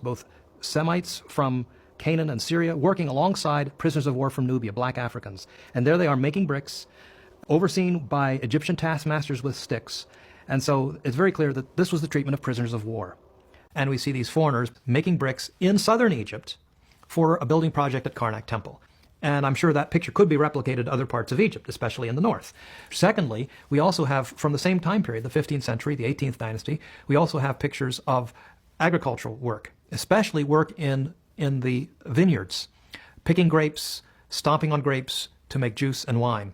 both Semites from Canaan and Syria working alongside prisoners of war from Nubia, black Africans. And there they are making bricks, overseen by Egyptian taskmasters with sticks. And so it's very clear that this was the treatment of prisoners of war. And we see these foreigners making bricks in southern Egypt for a building project at Karnak Temple. And I'm sure that picture could be replicated in other parts of Egypt, especially in the north. Secondly, we also have, from the same time period, the 15th century, the 18th dynasty, we also have pictures of agricultural work, especially work in the vineyards, picking grapes, stomping on grapes to make juice and wine.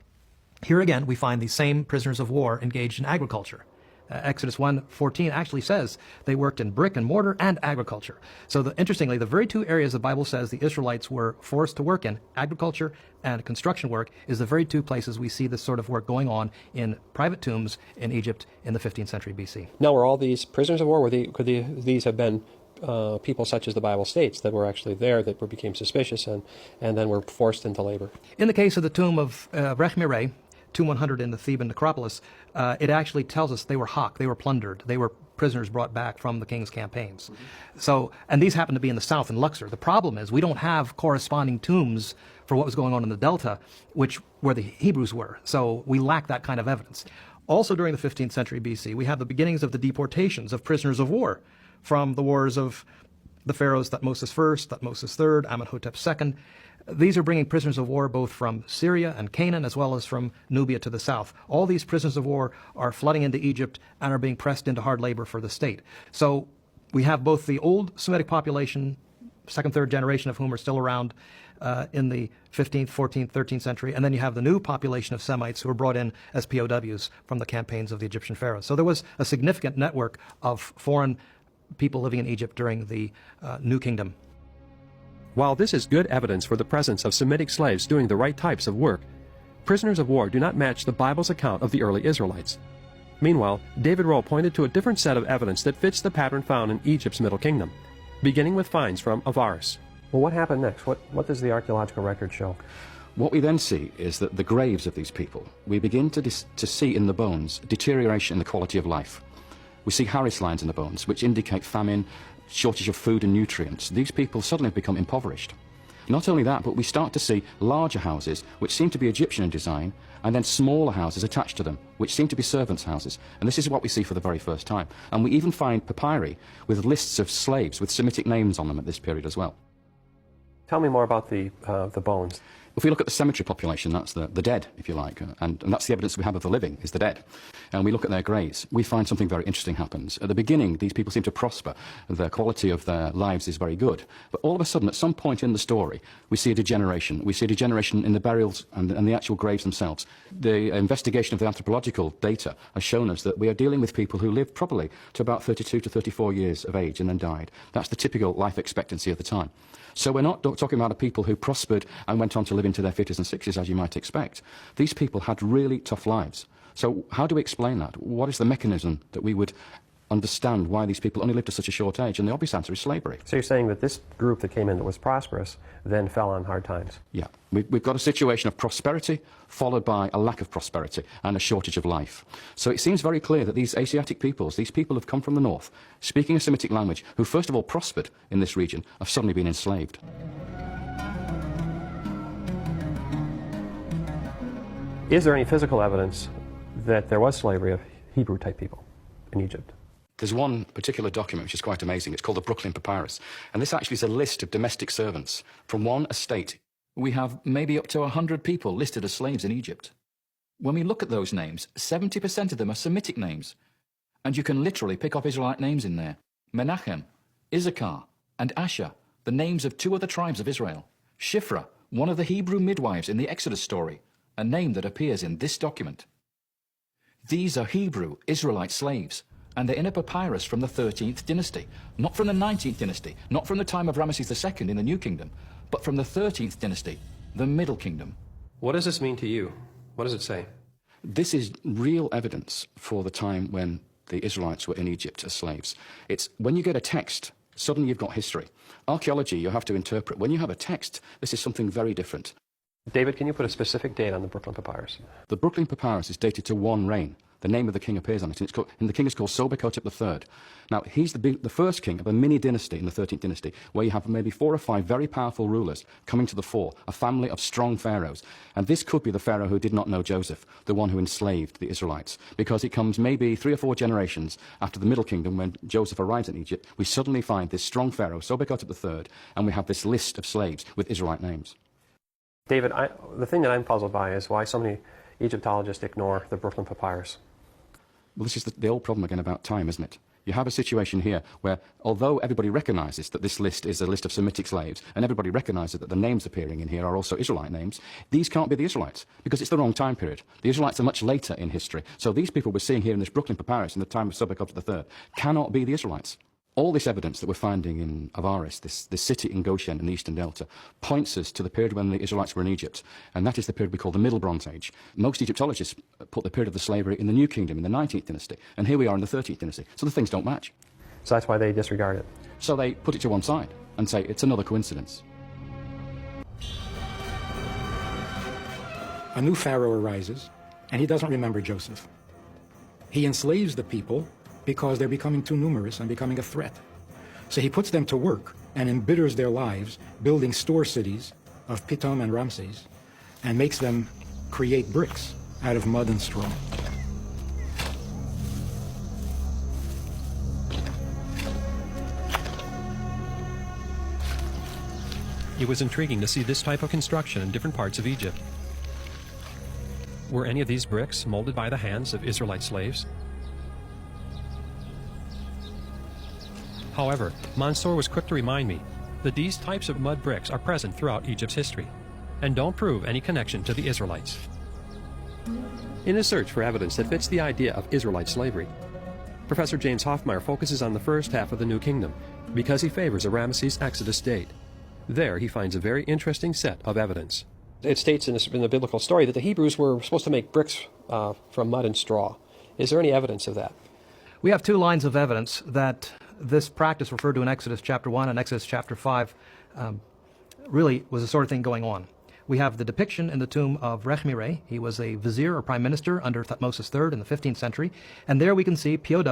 Here again, we find these same prisoners of war engaged in agriculture. Exodus 1:14 actually says they worked in brick and mortar and agriculture. So interestingly, the very two areas the Bible says the Israelites were forced to work in, agriculture and construction work, is the very two places we see this sort of work going on in private tombs in Egypt in the 15th century BC. Now, were all these prisoners of war, could these have been people such as the Bible states that were actually there that became suspicious and then were forced into labor? In the case of the tomb of Rechmireh, tomb 100 in the Theban necropolis, it actually tells us they were hawked, they were plundered, they were prisoners brought back from the king's campaigns. So, and these happen to be in the south in Luxor. The problem is we don't have corresponding tombs for what was going on in the Delta, where the Hebrews were. So we lack that kind of evidence. Also during the 15th century BC, we have the beginnings of the deportations of prisoners of war from the wars of the pharaohs Thutmose I, Thutmose III, Amenhotep II. These are bringing prisoners of war both from Syria and Canaan as well as from Nubia to the south. All these prisoners of war are flooding into Egypt and are being pressed into hard labor for the state. So we have both the old Semitic population, second, third generation of whom are still around in the 15th, 14th, 13th century, and then you have the new population of Semites who were brought in as POWs from the campaigns of the Egyptian pharaohs. So there was a significant network of foreign people living in Egypt during the New Kingdom. While this is good evidence for the presence of Semitic slaves doing the right types of work, prisoners of war do not match the Bible's account of the early Israelites. Meanwhile, David Rowe pointed to a different set of evidence that fits the pattern found in Egypt's Middle Kingdom, beginning with finds from Avaris. Well, what happened next? What does the archaeological record show? What we then see is that the graves of these people, we begin to see in the bones deterioration in the quality of life. We see Harris lines in the bones, which indicate famine, shortage of food and nutrients. These people suddenly have become impoverished. Not only that, but we start to see larger houses, which seem to be Egyptian in design, and then smaller houses attached to them, which seem to be servants' houses. And this is what we see for the very first time. And we even find papyri with lists of slaves with Semitic names on them at this period as well. Tell me more about the bones. If we look at the cemetery population, that's the dead, if you like, and that's the evidence we have of the living, is the dead. And we look at their graves, we find something very interesting happens. At the beginning, these people seem to prosper. The quality of their lives is very good. But all of a sudden, at some point in the story, we see a degeneration. We see a degeneration in the burials and the actual graves themselves. The investigation of the anthropological data has shown us that we are dealing with people who lived probably to about 32 to 34 years of age and then died. That's the typical life expectancy of the time. So we're not talking about people who prospered and went on to live into their 50s and 60s, as you might expect. These people had really tough lives. So how do we explain that? What is the mechanism that we would understand why these people only lived to such a short age? And the obvious answer is slavery. So you're saying that this group that came in that was prosperous then fell on hard times? Yeah. We've got a situation of prosperity followed by a lack of prosperity and a shortage of life. So it seems very clear that these Asiatic peoples, these people who've come from the north, speaking a Semitic language, who first of all prospered in this region, have suddenly been enslaved. Is there any physical evidence that there was slavery of Hebrew-type people in Egypt? There's one particular document which is quite amazing. It's called the Brooklyn Papyrus. And this actually is a list of domestic servants from one estate. We have maybe up to 100 people listed as slaves in Egypt. When we look at those names, 70% of them are Semitic names. And you can literally pick up Israelite names in there. Menachem, Issachar, and Asher, the names of two other tribes of Israel. Shiphrah, one of the Hebrew midwives in the Exodus story, a name that appears in this document. These are Hebrew Israelite slaves, and they're in a papyrus from the 13th dynasty, not from the 19th dynasty, not from the time of Ramesses II in the New Kingdom, but from the 13th dynasty, the Middle Kingdom. What does this mean to you? What does it say? This is real evidence for the time when the Israelites were in Egypt as slaves. It's when you get a text, suddenly you've got history. Archaeology, you have to interpret. When you have a text, this is something very different. David, can you put a specific date on the Brooklyn Papyrus? The Brooklyn Papyrus is dated to one reign, The name of the king appears on it, and the king is called Sobekotep III. Now, he's the first king of a mini dynasty in the 13th dynasty, where you have maybe 4 or 5 very powerful rulers coming to the fore, a family of strong pharaohs. And this could be the pharaoh who did not know Joseph, the one who enslaved the Israelites, because it comes maybe 3 or 4 generations after the Middle Kingdom, when Joseph arrives in Egypt. We suddenly find this strong pharaoh, Sobekotep III, and we have this list of slaves with Israelite names. David, the thing that I'm puzzled by is why so many Egyptologists ignore the Brooklyn Papyrus. Well, this is the old problem again about time, isn't it? You have a situation here where, although everybody recognizes that this list is a list of Semitic slaves, and everybody recognizes that the names appearing in here are also Israelite names, these can't be the Israelites, because it's the wrong time period. The Israelites are much later in history. So these people we're seeing here in this Brooklyn Papyrus in the time of Sobekotep III cannot be the Israelites. All this evidence that we're finding in Avaris, this city in Goshen in the Eastern Delta, points us to the period when the Israelites were in Egypt, and that is the period we call the Middle Bronze Age. Most Egyptologists put the period of the slavery in the New Kingdom, in the 19th dynasty, and here we are in the 13th dynasty, so the things don't match. So that's why they disregard it. So they put it to one side and say it's another coincidence. A new pharaoh arises, and he doesn't remember Joseph. He enslaves the people because they're becoming too numerous and becoming a threat. So he puts them to work and embitters their lives, building store cities of Pitom and Ramses, and makes them create bricks out of mud and straw. It was intriguing to see this type of construction in different parts of Egypt. Were any of these bricks molded by the hands of Israelite slaves? However, Mansour was quick to remind me that these types of mud bricks are present throughout Egypt's history and don't prove any connection to the Israelites. In his search for evidence that fits the idea of Israelite slavery, Professor James Hoffmeyer focuses on the first half of the New Kingdom because he favors a Ramesses Exodus date. There he finds a very interesting set of evidence. It states in the biblical story that the Hebrews were supposed to make bricks from mud and straw. Is there any evidence of that? We have 2 lines of evidence that this practice referred to in Exodus chapter 1 and Exodus chapter 5 really was the sort of thing going on. We have the depiction in the tomb of Rechmireh. He was a vizier or prime minister under Thutmose III in the 15th century. And there we can see POWs